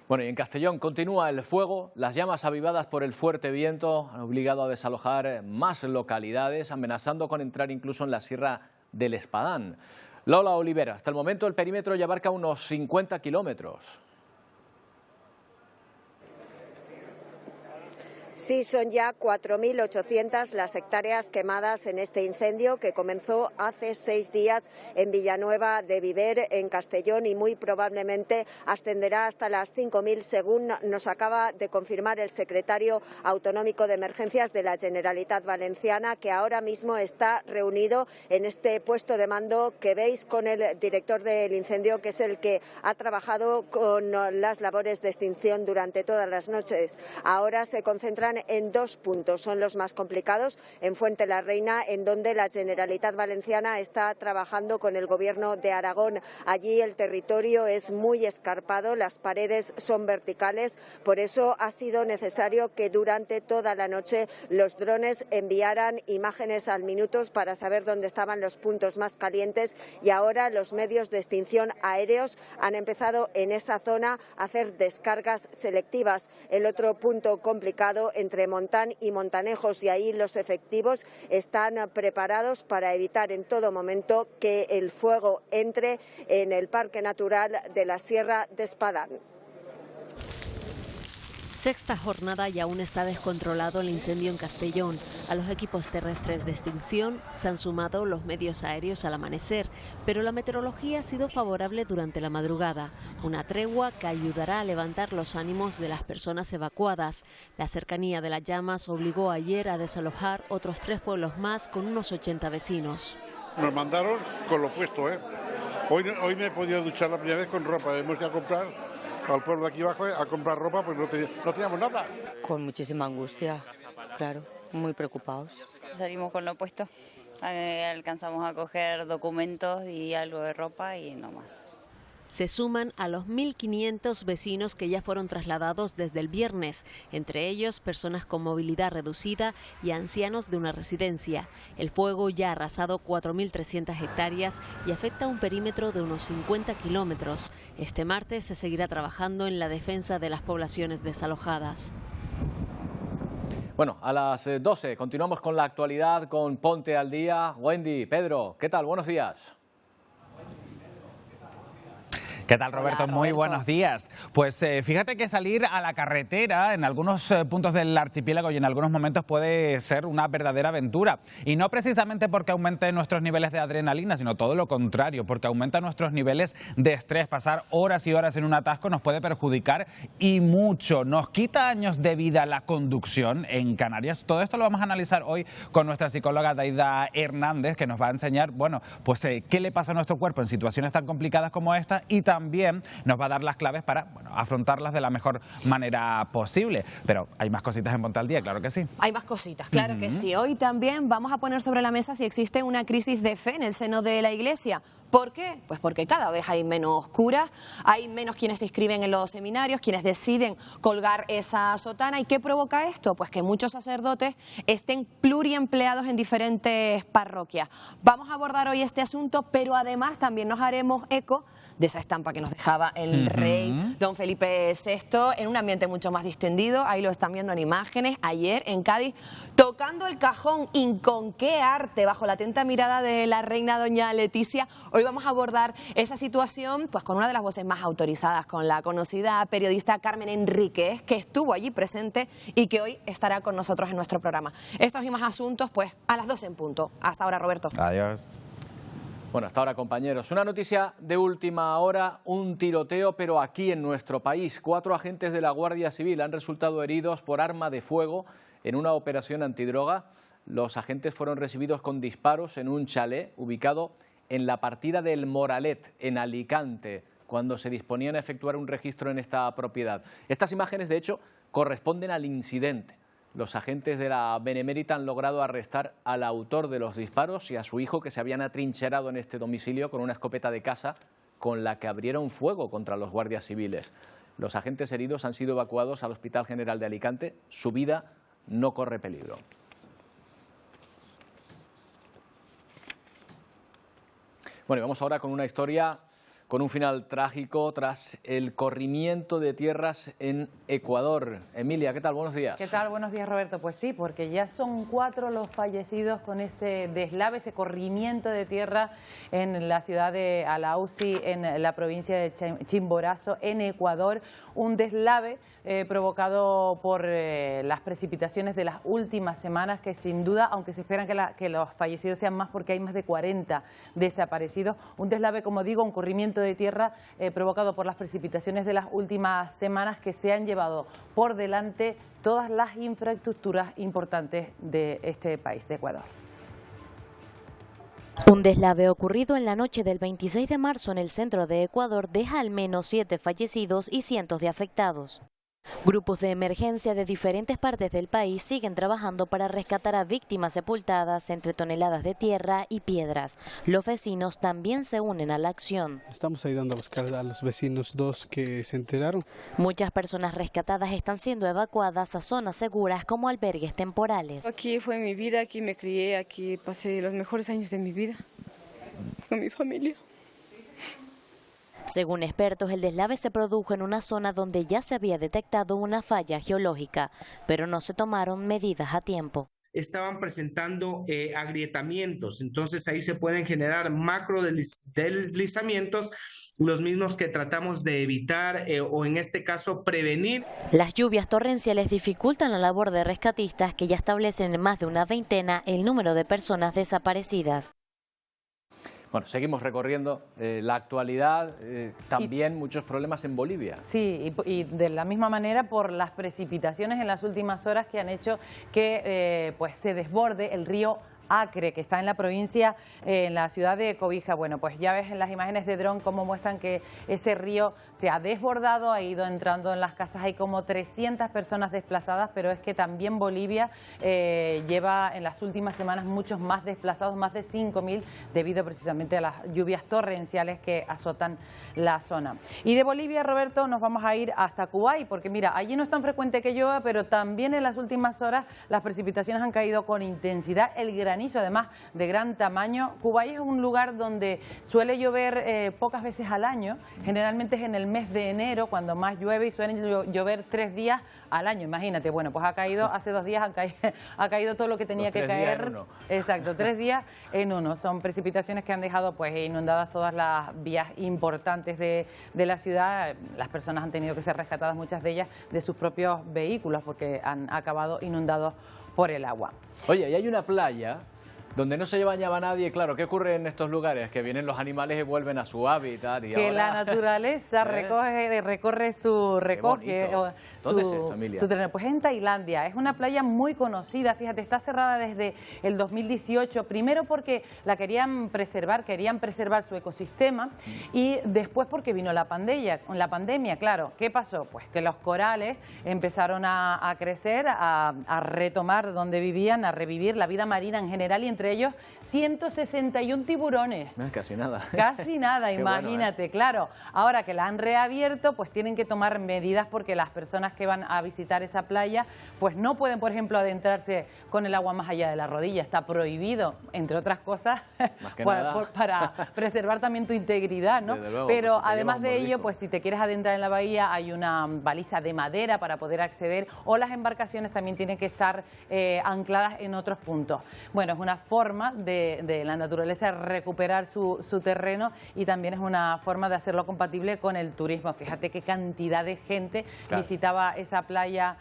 Bueno, y en Castellón continúa el fuego. Las llamas avivadas por el fuerte viento han obligado a desalojar más localidades, amenazando con entrar incluso en la Sierra del Espadán. Lola Olivera, hasta el momento el perímetro ya abarca unos 50 kilómetros. Sí, son ya 4.800 las hectáreas quemadas en este incendio que comenzó hace 6 días en Villanueva de Viver, en Castellón, y muy probablemente ascenderá hasta las 5.000, según nos acaba de confirmar el secretario autonómico de emergencias de la Generalitat Valenciana, que ahora mismo está reunido en este puesto de mando que veis con el director del incendio, que es el que ha trabajado con las labores de extinción durante todas las noches. Ahora se concentra en 2 puntos, son los más complicados, en Fuente la Reina, en donde la Generalitat Valenciana está trabajando con el Gobierno de Aragón. Allí el territorio es muy escarpado, las paredes son verticales, por eso ha sido necesario que durante toda la noche los drones enviaran imágenes al minuto para saber dónde estaban los puntos más calientes, y ahora los medios de extinción aéreos han empezado en esa zona a hacer descargas selectivas. El otro punto complicado entre Montán y Montanejos, y ahí los efectivos están preparados para evitar en todo momento que el fuego entre en el Parque Natural de la Sierra de Espadán. Sexta jornada y aún está descontrolado el incendio en Castellón. A los equipos terrestres de extinción se han sumado los medios aéreos al amanecer, pero la meteorología ha sido favorable durante la madrugada. Una tregua que ayudará a levantar los ánimos de las personas evacuadas. La cercanía de las llamas obligó ayer a desalojar otros 3 pueblos más con unos 80 vecinos. Nos mandaron con lo puesto, ¿eh? Hoy me he podido duchar la primera vez con ropa. Hemos ido a comprar al pueblo de aquí abajo a comprar ropa, pues no teníamos nada. Con muchísima angustia, claro, muy preocupados. Salimos con lo puesto, alcanzamos a coger documentos y algo de ropa y no más. Se suman a los 1.500 vecinos que ya fueron trasladados desde el viernes, entre ellos personas con movilidad reducida y ancianos de una residencia. El fuego ya ha arrasado 4.300 hectáreas y afecta un perímetro de unos 50 kilómetros. Este martes se seguirá trabajando en la defensa de las poblaciones desalojadas. Bueno, a las 12 continuamos con la actualidad con Ponte al Día. Wendy, Pedro, ¿qué tal? Buenos días. ¿Qué tal, Roberto? Hola, Muy Roberto. buenos días. Pues fíjate que salir a la carretera en algunos puntos del archipiélago y en algunos momentos puede ser una verdadera aventura. Y no precisamente porque aumente nuestros niveles de adrenalina, sino todo lo contrario, porque aumenta nuestros niveles de estrés. Pasar horas y horas en un atasco nos puede perjudicar y mucho. Nos quita años de vida la conducción en Canarias. Todo esto lo vamos a analizar hoy con nuestra psicóloga Daida Hernández, que nos va a enseñar, bueno, pues qué le pasa a nuestro cuerpo en situaciones tan complicadas como esta, y también nos va a dar las claves para afrontarlas de la mejor manera posible. Pero hay más cositas en Ponte al Día, claro que sí. Hay más cositas, claro que sí. Hoy también vamos a poner sobre la mesa si existe una crisis de fe en el seno de la Iglesia. ¿Por qué? Pues porque cada vez hay menos curas, hay menos quienes se inscriben en los seminarios, quienes deciden colgar esa sotana. ¿Y qué provoca esto? Pues que muchos sacerdotes estén pluriempleados en diferentes parroquias. Vamos a abordar hoy este asunto, pero además también nos haremos eco de esa estampa que nos dejaba el rey don Felipe VI en un ambiente mucho más distendido. Ahí lo están viendo en imágenes. Ayer en Cádiz, tocando el cajón, y con qué arte, bajo la atenta mirada de la reina doña Leticia. Hoy vamos a abordar esa situación pues con una de las voces más autorizadas, con la conocida periodista Carmen Enríquez, que estuvo allí presente y que hoy estará con nosotros en nuestro programa. Estos y más asuntos pues a las 12 en punto. Hasta ahora, Roberto. Adiós. Bueno, hasta ahora, compañeros. Una noticia de última hora, un tiroteo, pero aquí en nuestro país. 4 agentes de la Guardia Civil han resultado heridos por arma de fuego en una operación antidroga. Los agentes fueron recibidos con disparos en un chalet ubicado en la partida del Moralet, en Alicante, cuando se disponían a efectuar un registro en esta propiedad. Estas imágenes, de hecho, corresponden al incidente. Los agentes de la Benemérita han logrado arrestar al autor de los disparos y a su hijo, que se habían atrincherado en este domicilio con una escopeta de caza con la que abrieron fuego contra los guardias civiles. Los agentes heridos han sido evacuados al Hospital General de Alicante. Su vida no corre peligro. Bueno, y vamos ahora con una historia con un final trágico tras el corrimiento de tierras en Ecuador. Emilia, ¿qué tal? Buenos días. ¿Qué tal? Buenos días, Roberto. Pues sí, porque ya son 4 los fallecidos con ese deslave, ese corrimiento de tierra en la ciudad de Alausi, en la provincia de Chimborazo, en Ecuador. Un deslave provocado por las precipitaciones de las últimas semanas, que sin duda, aunque se esperan que los fallecidos sean más porque hay más de 40 desaparecidos, un deslave, como digo, un corrimiento de tierra provocado por las precipitaciones de las últimas semanas, que se han llevado por delante todas las infraestructuras importantes de este país, de Ecuador. Un deslave ocurrido en la noche del 26 de marzo en el centro de Ecuador deja al menos 7 fallecidos y cientos de afectados. Grupos de emergencia de diferentes partes del país siguen trabajando para rescatar a víctimas sepultadas entre toneladas de tierra y piedras. Los vecinos también se unen a la acción. Estamos ayudando a buscar a los vecinos 2 que se enteraron. Muchas personas rescatadas están siendo evacuadas a zonas seguras como albergues temporales. Aquí fue mi vida, aquí me crié, aquí pasé los mejores años de mi vida con mi familia. Según expertos, el deslave se produjo en una zona donde ya se había detectado una falla geológica, pero no se tomaron medidas a tiempo. Estaban presentando agrietamientos, entonces ahí se pueden generar macro deslizamientos, los mismos que tratamos de evitar o en este caso prevenir. Las lluvias torrenciales dificultan la labor de rescatistas, que ya establecen en más de una veintena el número de personas desaparecidas. Bueno, seguimos recorriendo la actualidad, también muchos problemas en Bolivia. Sí, y de la misma manera por las precipitaciones en las últimas horas que han hecho que pues se desborde el río Acre, que está en la provincia, en la ciudad de Cobija. Bueno, pues ya ves en las imágenes de dron cómo muestran que ese río se ha desbordado, ha ido entrando en las casas. Hay como 300 personas desplazadas, pero es que también Bolivia lleva en las últimas semanas muchos más desplazados, más de 5.000, debido precisamente a las lluvias torrenciales que azotan la zona. Y de Bolivia, Roberto, nos vamos a ir hasta Kubay, porque mira, allí no es tan frecuente que llueva, pero también en las últimas horas las precipitaciones han caído con intensidad. El granizo, además de gran tamaño. Kubay es un lugar donde suele llover pocas veces al año, generalmente es en el mes de enero cuando más llueve, y suelen llover 3 días al año. Imagínate, bueno, pues ha caído hace 2 días, ha caído todo lo que tenía que caer. Exacto, 3 días en uno. Son precipitaciones que han dejado pues inundadas todas las vías importantes de la ciudad. Las personas han tenido que ser rescatadas, muchas de ellas de sus propios vehículos, porque han acabado inundados por el agua. Oye, y hay una playa donde no se bañaba nadie. Claro, ¿qué ocurre en estos lugares? Que vienen los animales y vuelven a su hábitat. Y que ahora... la naturaleza recorre su recoge. ¿Dónde es esto, Emilia? Pues en Tailandia. Es una playa muy conocida, fíjate, está cerrada desde el 2018. Primero porque la querían preservar su ecosistema, y después porque vino la pandemia, claro. ¿Qué pasó? Pues que los corales empezaron a crecer, a retomar donde vivían, a revivir la vida marina en general, y entre entre ellos 161 tiburones. Casi nada. Casi nada, imagínate, claro. Ahora que la han reabierto, pues tienen que tomar medidas porque las personas que van a visitar esa playa, pues no pueden, por ejemplo, adentrarse con el agua más allá de la rodilla. Está prohibido, entre otras cosas, para preservar también tu integridad, ¿no? Luego, pero además de ello, pues si te quieres adentrar en la bahía, hay una baliza de madera para poder acceder, o las embarcaciones también tienen que estar ancladas en otros puntos. Bueno, es una forma de la naturaleza recuperar su terreno y también es una forma de hacerlo compatible con el turismo. Fíjate qué cantidad de gente visitaba esa playa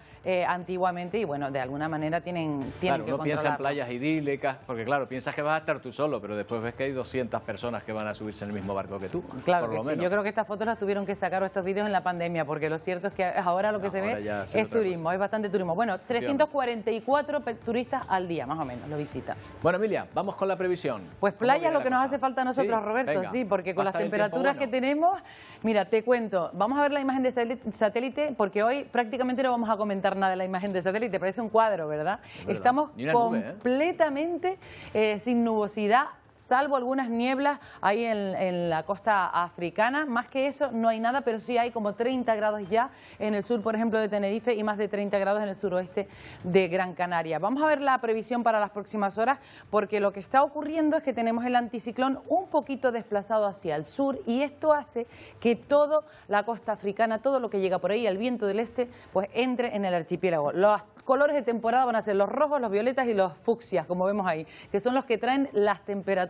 antiguamente y bueno, de alguna manera tienen que uno piensa en controlarlo. playas idílicas, porque claro, piensas que vas a estar tú solo, pero después ves que hay 200 personas que van a subirse en el mismo barco que tú, Claro por que lo sí. menos. Yo creo que estas fotos las tuvieron que sacar o estos vídeos en la pandemia, porque lo cierto es que ahora lo que se ve es turismo, es bastante turismo. Bueno, 344 turistas al día, más o menos, lo visitan. Bueno, Emilia, vamos con la previsión. Pues playa es lo que nos hace falta a nosotros, ¿Sí? Roberto, Venga, sí, porque con va a las estar el tiempo temperaturas bueno. que tenemos, mira, te cuento, vamos a ver la imagen de satélite, porque hoy prácticamente no vamos a comentar nada de la imagen de satélite, parece un cuadro, ¿verdad? Estamos Ni una nube, completamente sin nubosidad, salvo algunas nieblas ahí en la costa africana. Más que eso no hay nada, pero sí hay como 30 grados ya en el sur, por ejemplo, de Tenerife, y más de 30 grados en el suroeste de Gran Canaria. Vamos a ver la previsión para las próximas horas, porque lo que está ocurriendo es que tenemos el anticiclón un poquito desplazado hacia el sur, y esto hace que toda la costa africana, todo lo que llega por ahí, el viento del este, pues entre en el archipiélago. Los colores de temporada van a ser los rojos, los violetas y los fucsias, como vemos ahí, que son los que traen las temperaturas.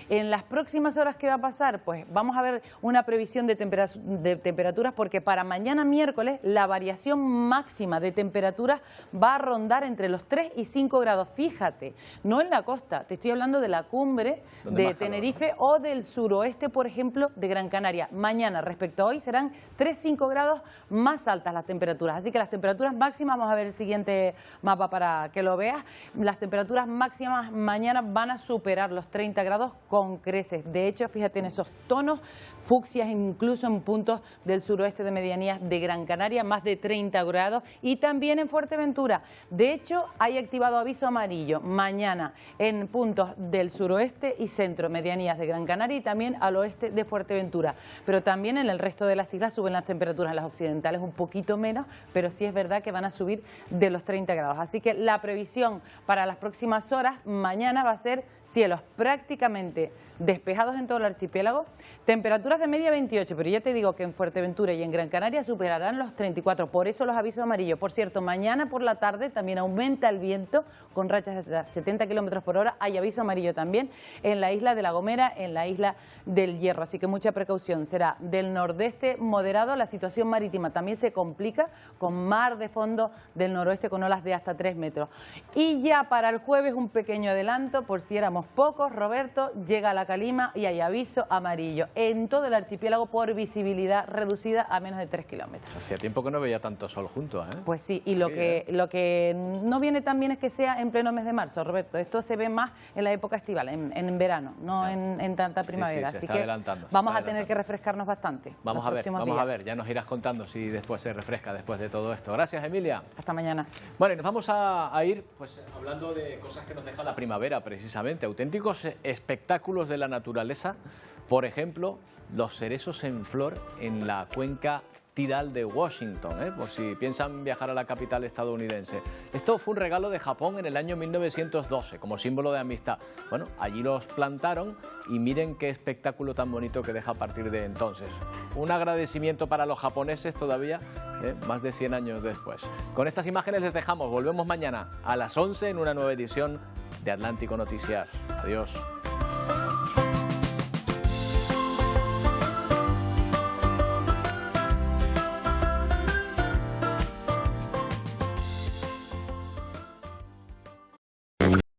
En las próximas horas, ¿qué va a pasar? Pues vamos a ver una previsión de temperaturas, porque para mañana miércoles la variación máxima de temperaturas va a rondar entre los 3 y 5 grados. Fíjate, no en la costa, te estoy hablando de la cumbre de Tenerife o del suroeste, por ejemplo, de Gran Canaria. Mañana, respecto a hoy, serán 3-5 grados más altas las temperaturas. Así que las temperaturas máximas, vamos a ver el siguiente mapa para que lo veas, las temperaturas máximas mañana van a superar los 30 grados con creces. De hecho, fíjate en esos tonos fucsias, incluso en puntos del suroeste de medianías de Gran Canaria, más de 30 grados, y también en Fuerteventura. De hecho, hay activado aviso amarillo mañana en puntos del suroeste y centro, medianías de Gran Canaria, y también al oeste de Fuerteventura. Pero también en el resto de las islas suben las temperaturas, en las occidentales un poquito menos, pero sí es verdad que van a subir de los 30 grados. Así que la previsión para las próximas horas, mañana va a ser cielos prácticamente despejados en todo el archipiélago, temperaturas de media 28, pero ya te digo que en Fuerteventura y en Gran Canaria superarán los 34, por eso los avisos amarillos. Por cierto, mañana por la tarde también aumenta el viento con rachas de 70 kilómetros por hora, hay aviso amarillo también en la isla de La Gomera, en la isla del Hierro, así que mucha precaución. Será del nordeste moderado, la situación marítima también se complica con mar de fondo del noroeste con olas de hasta 3 metros. Y ya para el jueves un pequeño adelanto, por si éramos pocos, Roberto, llega a la calima y hay aviso amarillo en todo el archipiélago por visibilidad reducida a menos de 3 kilómetros. Hacía tiempo que no veía tanto sol juntos, ¿eh? Pues sí, y lo que no viene tan bien es que sea en pleno mes de marzo, Roberto. Esto se ve más en la época estival, en verano, no en tanta primavera. Sí, Así está que adelantando, vamos a tener que refrescarnos bastante. Vamos a ver, ya nos irás contando si después se refresca después de todo esto. Gracias, Emilia. Hasta mañana. Bueno, y nos vamos a ir pues hablando de cosas que nos deja la primavera, precisamente, auténticos espectáculos de la naturaleza. Por ejemplo, los cerezos en flor en la cuenca tidal de Washington, por si piensan viajar a la capital estadounidense. Esto fue un regalo de Japón en el año 1912, como símbolo de amistad. Bueno, allí los plantaron y miren qué espectáculo tan bonito que deja a partir de entonces. Un agradecimiento para los japoneses todavía, más de 100 años después. Con estas imágenes les dejamos, volvemos mañana a las 11 en una nueva edición de Atlántico Noticias. Adiós.